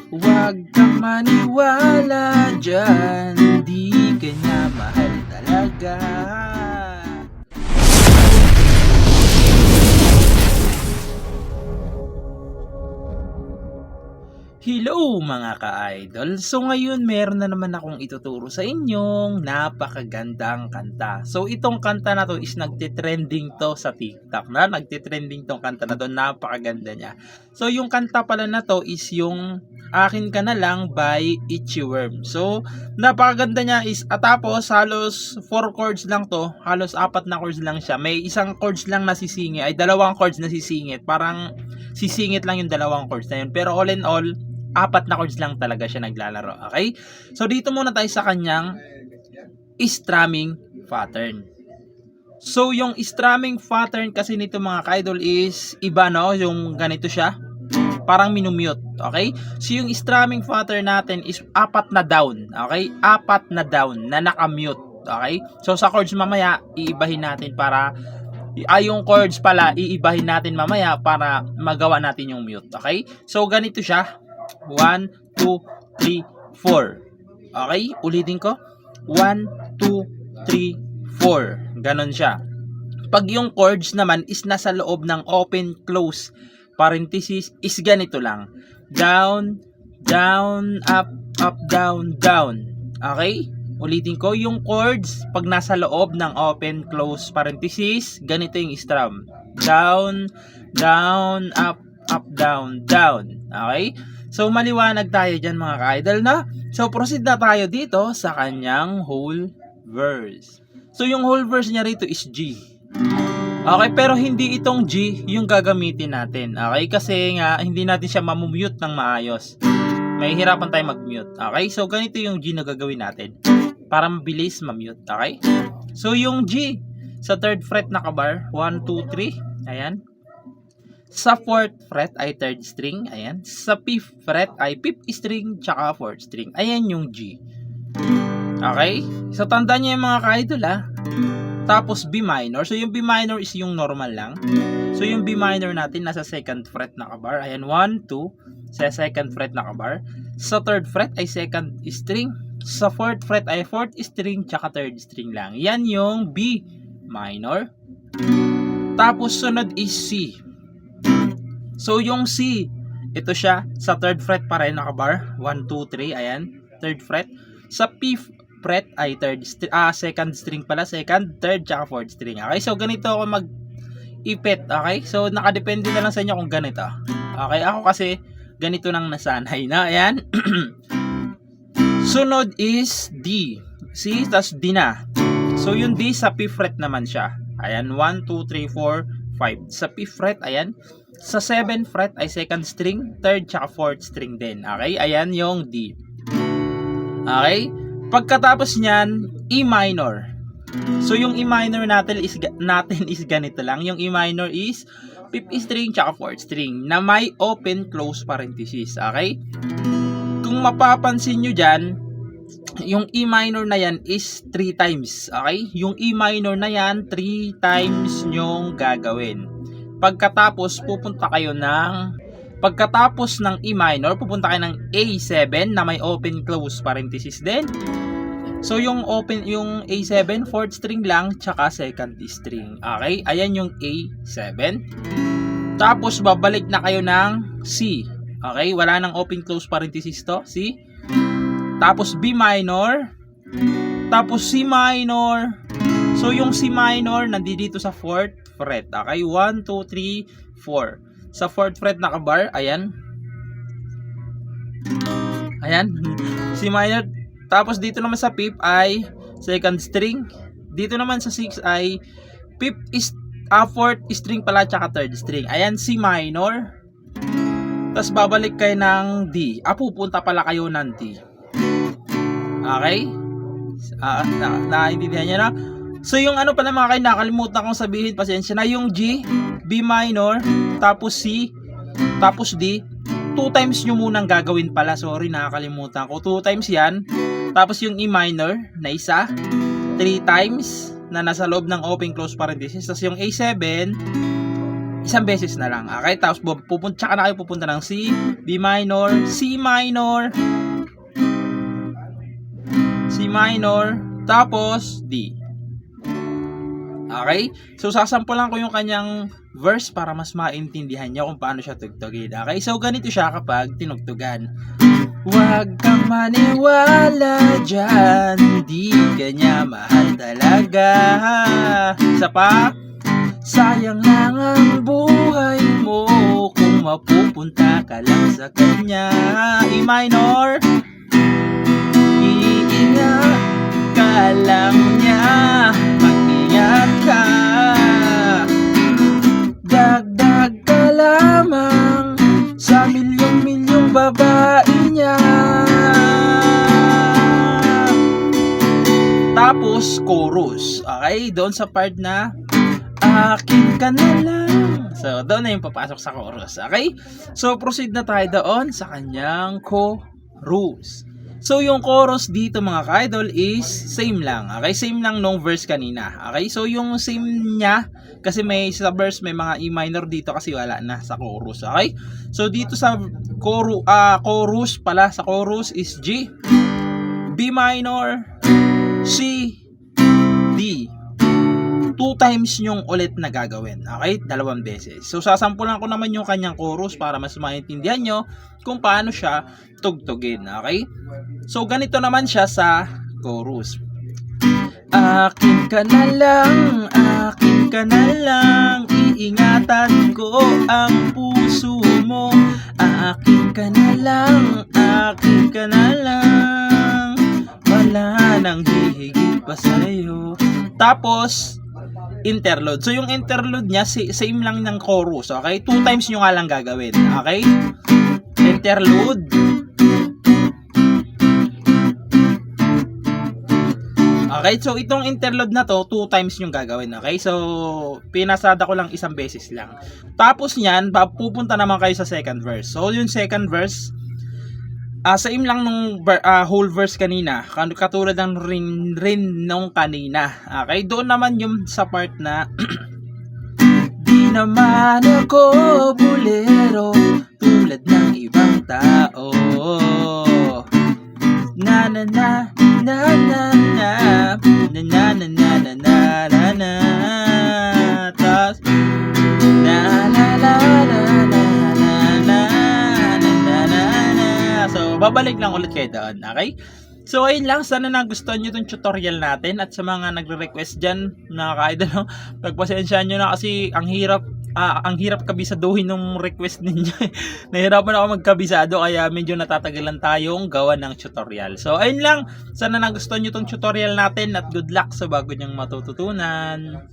Huwag kang maniwala dyan, di ka niya mahal talaga. Hello mga ka-idol! So ngayon meron na naman akong ituturo sa inyong napakagandang kanta. So itong kanta na to is nagtitrending to sa TikTok na. Nagtitrending tong kanta na to, napakaganda niya. So yung kanta pala na to is yung Akin Ka Na Lang by Itchy Worm. So napakaganda niya is tapos halos 4 chords lang to. Halos 4 na chords lang siya. May isang chords lang nasisingit. Ay dalawang chords nasisingit. Parang sisingit lang yung dalawang chords na yun. Pero all in all, 4 na chords lang talaga siya naglalaro. Okay? So, dito muna tayo sa kanyang strumming pattern. So, yung strumming pattern kasi nito mga ka-idol is iba, no? Yung ganito siya. Parang minumute. Okay? So, yung strumming pattern natin is 4 na down. Okay? 4 na down na nakamute. Okay? So, sa chords mamaya, iibahin natin para yung chords pala, iibahin natin mamaya para magawa natin yung mute. Okay? So, ganito siya. 1, 2, 3, 4. Okay? Ulitin ko. 1, 2, 3, 4. Ganon siya. Pag yung chords naman is nasa loob ng open, close, parenthesis, is ganito lang. Down, down, up, up, down, down. Okay? Ulitin ko. Yung chords, pag nasa loob ng open, close, parenthesis, ganito yung strum. Down, down, up, up, down, down. Okay? So, maliwanag tayo dyan mga ka-idol na. So, proceed na tayo dito sa kanyang whole verse. So, yung whole verse niya rito is G. Okay, pero hindi itong G yung gagamitin natin. Okay, kasi nga, hindi natin siya mamumute ng maayos. May hirapan tayo mag-mute. Okay, so ganito yung G na gagawin natin. Para mabilis ma-mute. Okay, so yung G sa 3rd fret na kabar, 1, 2, 3. Ayan. Sa 4th fret ay 3rd string, ayan. Sa 5th fret ay 5th string, tsaka 4th string. Ayan yung G. Okay? So, tandaan niyo yung mga ka-idol, ha. Tapos, B minor. So, yung B minor is yung normal lang. So, yung B minor natin nasa 2nd fret na kabar. Ayan, 1, 2. Sa 2nd fret na kabar. Sa 3rd fret ay 2nd string. Sa 4th fret ay 4th string, tsaka 3rd string lang. Yan yung B minor. Tapos, sunod is C. So, yung C, ito siya, sa 3rd fret pa rin nakabar. 1, 2, 3, ayan, 3rd fret. Sa 5th fret ay 2nd string pala, 2nd, 3rd, tsaka 4th string. Okay, so ganito ako mag-ipit, okay? So, nakadepende na lang sa inyo kung ganito. Okay, ako kasi ganito nang nasanay na, ayan. Sunod is D. C, tas D na. So, yung D sa 5th fret naman siya. Ayan, 1, 2, 3, 4, 5. Sa 5th fret, ayan. Sa 7th fret ay 2nd string, 3rd, tsaka 4th string din. Okay? Ayan yung D. Okay? Pagkatapos niyan, E minor. So, yung E minor natin is ganito lang. Yung E minor is 5th string, tsaka 4th string na may open, close parenthesis. Okay? Kung mapapansin nyo dyan, yung E minor na yan is 3 times. Okay? Yung E minor na yan, 3 times nyong gagawin. Pagkatapos ng E minor, pupunta kayo ng A7 na may open close parenthesis din. So yung A7, 4th string lang, tsaka 2nd string. Okay? Ayan yung A7. Tapos babalik na kayo ng C. Okay? Wala nang open close parenthesis to, C. Tapos B minor, tapos C minor. So yung C minor nandito sa 4th fret. Okay? 1, 2, 3, 4. Sa 4th fret na kabar, ayan. Ayan. C minor. Tapos dito naman sa 5th ay 2nd string. Dito naman sa 6 ay 4th string pala, tsaka 3rd string. Ayan, C minor. Tapos babalik kayo ng D. Pupunta pala kayo ng D. Okay? Naintindihan nyo na? So, yung ano pala mga kayo, nakalimutan kong sabihin, pasensya na, yung G, B minor, tapos C, tapos D, 2 times nyo munang gagawin pala. Sorry, nakakalimutan ko. 2 times yan. Tapos yung E minor na isa, 3 times na nasa loob ng open close parenthesis. Tapos yung A7, isang beses na lang. Okay? Tapos tsaka na kayo pupunta ng C, B minor, C minor, C minor, tapos D. Okay? So, sasampulan ko yung kanyang verse para mas maintindihan nyo kung paano siya tugtugin. Okay? So, ganito siya kapag tinugtugan. Huwag kang maniwala dyan, di ka niya mahal talaga. Isa pa, sayang lang ang buhay mo kung mapupunta ka lang sa kanya. E minor, iingat ka lang niya, mag-ingat ka, dagdag ka lamang sa milyong-milyong babae niya. Tapos chorus, okay, doon sa part na akin ka na lang. So, doon na yung papasok sa chorus. Okay? So, proceed na tayo doon sa kanyang chorus. So, yung chorus dito mga ka-idol is same lang. Okay? Same lang nung verse kanina. Okay? So, yung same niya, kasi may sa verse may mga E minor dito kasi wala na sa chorus. Okay? So, dito sa chorus pala, sa chorus is G, B minor, C, D. 2 times yung ulit na gagawin. Okay? 2 beses. So, sasampulan ko naman yung kanyang chorus para mas maintindihan nyo kung paano siya tugtugin. Okay? So, ganito naman siya sa chorus. Akin ka na lang, iingatan ko ang puso mo. Akin ka na lang, wala nang hihigit pa sa'yo. Tapos, interlude. So, yung interlude niya, same lang ng chorus. Okay? 2 times nyo nga lang gagawin. Okay? Interlude. Okay? So, itong interlude na to, 2 times nyo gagawin. Okay? So, pinasada ko lang 1 beses lang. Tapos nyan, pupunta naman kayo sa second verse. So, yung second verse, same lang nung whole verse kanina, katulad ng rin nung kanina. Okay, doon naman yung sa part na di naman ako bulero tulad ng ibang tao. Na na na na na na na na na na na na na tas na la la la la babalik lang ulit kayo doon, okay? So, ayun lang. Sana nagustuhan nyo itong tutorial natin. At sa mga nagre-request dyan, mga ka-idol, no? Pagpasensyahan nyo na kasi ang hirap kabisaduhin ng request ninyo. Nahirapan ako magkabisado kaya medyo natatagalan tayong gawa ng tutorial. So, ayun lang. Sana nagustuhan nyo itong tutorial natin at good luck sa bago nyong matututunan.